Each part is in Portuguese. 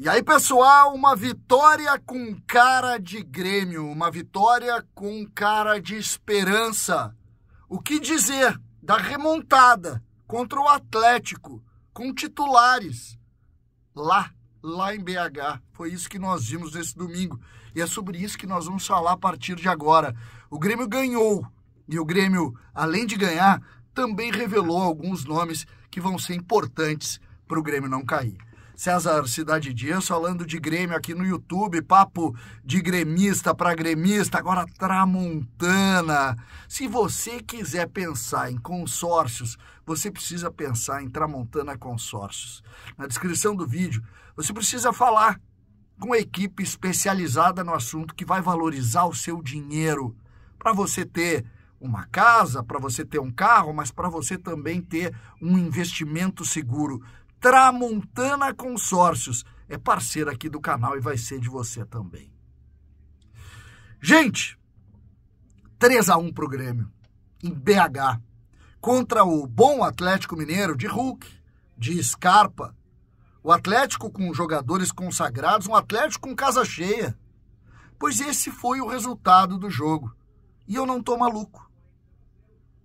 E aí, pessoal, uma vitória com cara de Grêmio, uma vitória com cara de esperança. O que dizer da remontada contra o Atlético, com titulares, lá em BH. Foi isso que nós vimos nesse domingo. E é sobre isso que nós vamos falar a partir de agora. O Grêmio ganhou, e o Grêmio, além de ganhar, também revelou alguns nomes que vão ser importantes para o Grêmio não cair. César Cidade Dias falando de Grêmio aqui no YouTube, papo de gremista para gremista, agora Tramontana. Se você quiser pensar em consórcios, você precisa pensar em Tramontana Consórcios. Na descrição do vídeo, você precisa falar com a equipe especializada no assunto que vai valorizar o seu dinheiro para você ter uma casa, para você ter um carro, mas para você também ter um investimento seguro. Tramontana Consórcios é parceira aqui do canal e vai ser de você também. Gente, 3-1 pro Grêmio, em BH, contra o bom Atlético Mineiro de Hulk, de Scarpa. O Atlético com jogadores consagrados, um Atlético com casa cheia. Pois esse foi o resultado do jogo. E eu não tô maluco.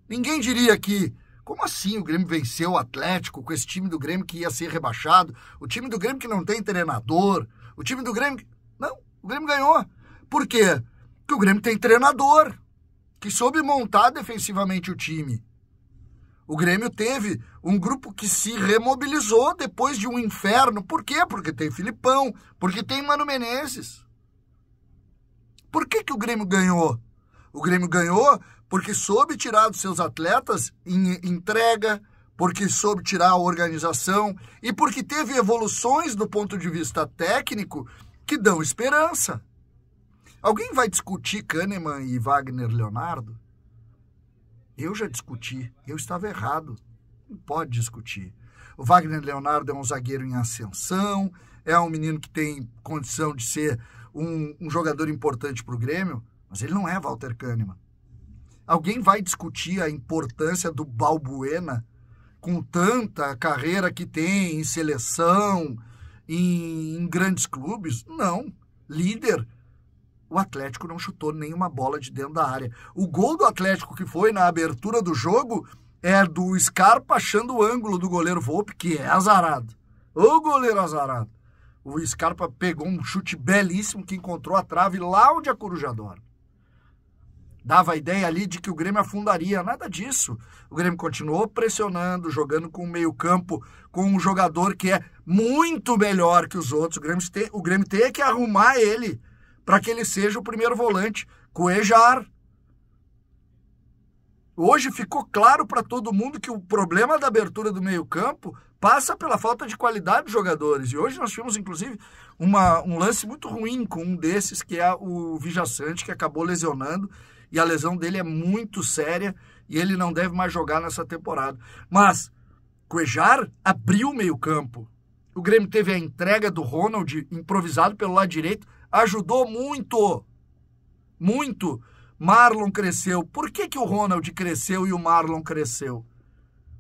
Ninguém diria que, como assim o Grêmio venceu o Atlético com esse time do Grêmio que ia ser rebaixado? O time do Grêmio que não tem treinador? O time do Grêmio... Não, o Grêmio ganhou. Por quê? Porque o Grêmio tem treinador que soube montar defensivamente o time. O Grêmio teve um grupo que se remobilizou depois de um inferno. Por quê? Porque tem Filipão, porque tem Mano Menezes. Por que o Grêmio ganhou? O Grêmio ganhou porque soube tirar dos seus atletas em entrega, porque soube tirar a organização e porque teve evoluções do ponto de vista técnico que dão esperança. Alguém vai discutir Kahneman e Wagner Leonardo? Eu já discuti, eu estava errado. Não pode discutir. O Wagner Leonardo é um zagueiro em ascensão, é um menino que tem condição de ser um jogador importante para o Grêmio, mas ele não é Walter Kahneman. Alguém vai discutir a importância do Balbuena com tanta carreira que tem em seleção, em grandes clubes? Não. Líder. O Atlético não chutou nenhuma bola de dentro da área. O gol do Atlético que foi na abertura do jogo é do Scarpa achando o ângulo do goleiro Volpi, que é azarado. O goleiro azarado. O Scarpa pegou um chute belíssimo que encontrou a trave lá onde a Coruja adora. Dava a ideia ali de que o Grêmio afundaria. Nada disso. O Grêmio continuou pressionando, jogando com o meio-campo, com um jogador que é muito melhor que os outros. O Grêmio tem que arrumar ele para que ele seja o primeiro volante. Cuéllar. Hoje ficou claro para todo mundo que o problema da abertura do meio-campo passa pela falta de qualidade dos jogadores. E hoje nós tivemos, inclusive, um lance muito ruim com um desses, que é o Vijaçante, que acabou lesionando. E a lesão dele é muito séria e ele não deve mais jogar nessa temporada. Mas Cuéllar abriu o meio-campo. O Grêmio teve a entrega do Ronald, improvisado pelo lado direito, ajudou muito. Muito. Marlon cresceu. Por que o Ronald cresceu e o Marlon cresceu?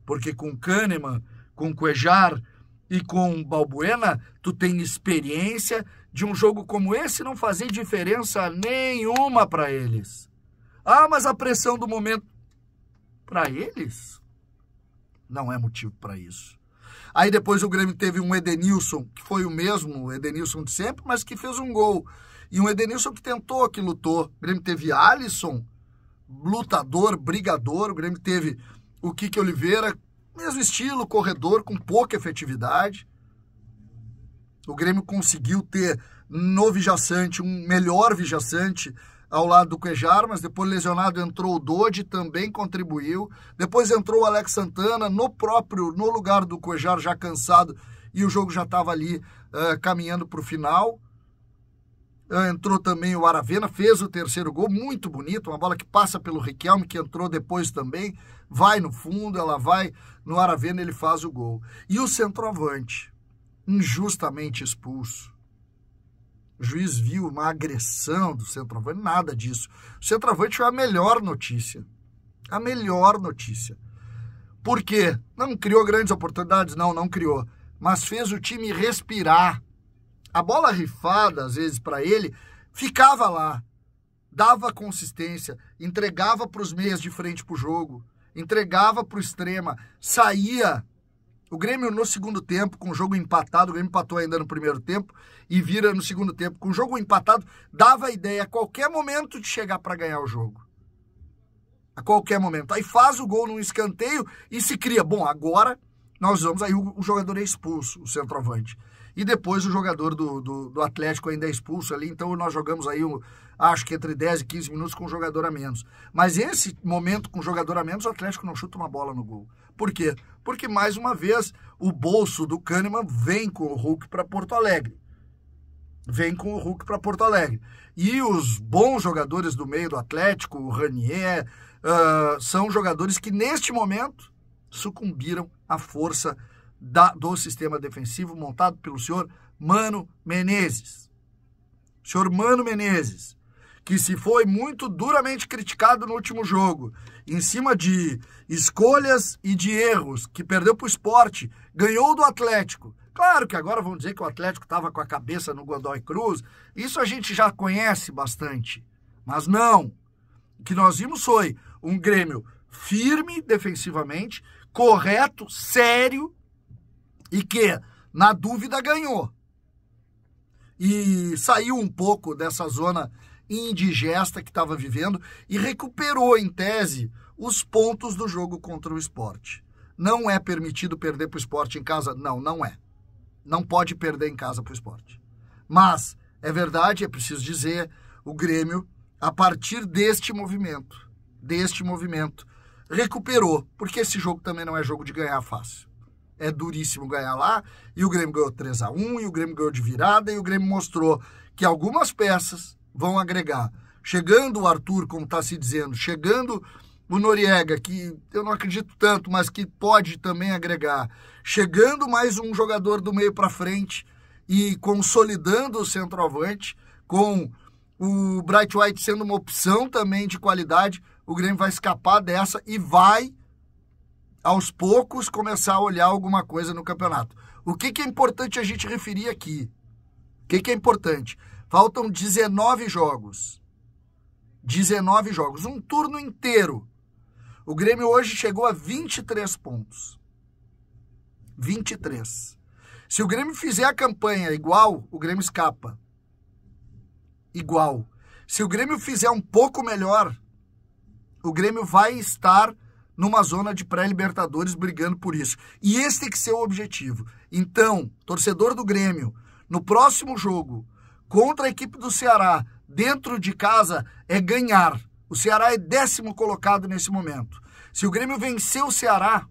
Porque com Kahneman, com Cuéllar e com Balbuena, tu tem experiência de um jogo como esse não fazer diferença nenhuma para eles. Ah, mas a pressão do momento... Para eles, não é motivo para isso. Aí depois o Grêmio teve um Edenilson, que foi o mesmo Edenilson de sempre, mas que fez um gol. E um Edenilson que tentou, que lutou. O Grêmio teve Alisson, lutador, brigador. O Grêmio teve o Kike Oliveira, mesmo estilo, corredor, com pouca efetividade. O Grêmio conseguiu ter no Vijaçante, um melhor Vijaçante, ao lado do Cuéllar, mas depois lesionado entrou o Dodi, também contribuiu. Depois entrou o Alex Santana no lugar do Cuéllar, já cansado, e o jogo já estava ali caminhando para o final. Entrou também o Aravena, fez o terceiro gol, muito bonito, uma bola que passa pelo Riquelme, que entrou depois também, vai no fundo, ela vai no Aravena, ele faz o gol. E o centroavante, injustamente expulso. O juiz viu uma agressão do centroavante, nada disso. O centroavante foi a melhor notícia. A melhor notícia. Por quê? Não criou grandes oportunidades? Não criou. Mas fez o time respirar. A bola rifada, às vezes, para ele, ficava lá, dava consistência, entregava para os meias de frente para o jogo, entregava para o extrema, saía. O Grêmio no segundo tempo, com o jogo empatado, o Grêmio empatou ainda no primeiro tempo e vira no segundo tempo. Com o jogo empatado, dava a ideia a qualquer momento de chegar para ganhar o jogo. A qualquer momento. Aí faz o gol num escanteio e se cria. Bom, agora nós vamos, aí o jogador é expulso, o centroavante. E depois o jogador do Atlético ainda é expulso ali, então nós jogamos aí, acho que entre 10 e 15 minutos com um jogador a menos. Mas esse momento com jogador a menos, o Atlético não chuta uma bola no gol. Por quê? Porque, mais uma vez, o bolso do Kahneman vem com o Hulk para Porto Alegre. E os bons jogadores do meio do Atlético, o Ranier, são jogadores que, neste momento, sucumbiram à força do sistema defensivo montado pelo senhor Mano Menezes. Senhor Mano Menezes, que se foi muito duramente criticado no último jogo, em cima de escolhas e de erros, que perdeu para o Sport, ganhou do Atlético. Claro que agora vão dizer que o Atlético estava com a cabeça no Godoy Cruz, isso a gente já conhece bastante, mas não. O que nós vimos foi um Grêmio firme defensivamente, correto, sério, e que, na dúvida, ganhou. E saiu um pouco dessa zona indigesta que estava vivendo e recuperou, em tese, os pontos do jogo contra o Sport. Não é permitido perder para o Sport em casa? Não, não é. Não pode perder em casa para o Sport. Mas, é verdade, é preciso dizer, o Grêmio, a partir deste movimento, recuperou, porque esse jogo também não é jogo de ganhar fácil. É duríssimo ganhar lá, e o Grêmio ganhou 3-1, e o Grêmio ganhou de virada, e o Grêmio mostrou que algumas peças vão agregar. Chegando o Arthur, como está se dizendo, chegando o Noriega, que eu não acredito tanto, mas que pode também agregar, chegando mais um jogador do meio para frente e consolidando o centroavante, com o Bright White sendo uma opção também de qualidade, o Grêmio vai escapar dessa e vai, aos poucos, começar a olhar alguma coisa no campeonato. O que é importante a gente referir aqui? O que é importante? Faltam 19 jogos. 19 jogos. Um turno inteiro. O Grêmio hoje chegou a 23 pontos. 23. Se o Grêmio fizer a campanha igual, o Grêmio escapa. Igual. Se o Grêmio fizer um pouco melhor, o Grêmio vai estar numa zona de pré-libertadores brigando por isso. E esse tem que ser o objetivo. Então, torcedor do Grêmio, no próximo jogo, contra a equipe do Ceará, dentro de casa, é ganhar. O Ceará é 10º colocado nesse momento. Se o Grêmio vencer o Ceará,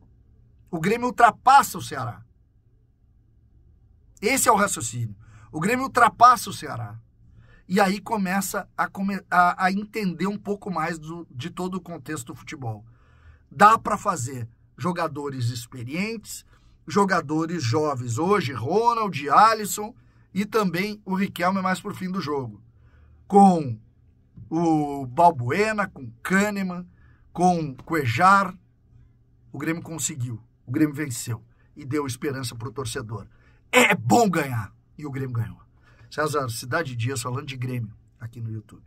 o Grêmio ultrapassa o Ceará. Esse é o raciocínio. O Grêmio ultrapassa o Ceará. E aí começa a entender um pouco mais de todo o contexto do futebol. Dá para fazer jogadores experientes, jogadores jovens. Hoje, Ronald, Alisson e também o Riquelme mais por fim do jogo. Com o Balbuena, com o Kahneman, com o Cuejar, o Grêmio conseguiu. O Grêmio venceu e deu esperança para o torcedor. É bom ganhar. E o Grêmio ganhou. César Cidade Dias falando de Grêmio aqui no YouTube.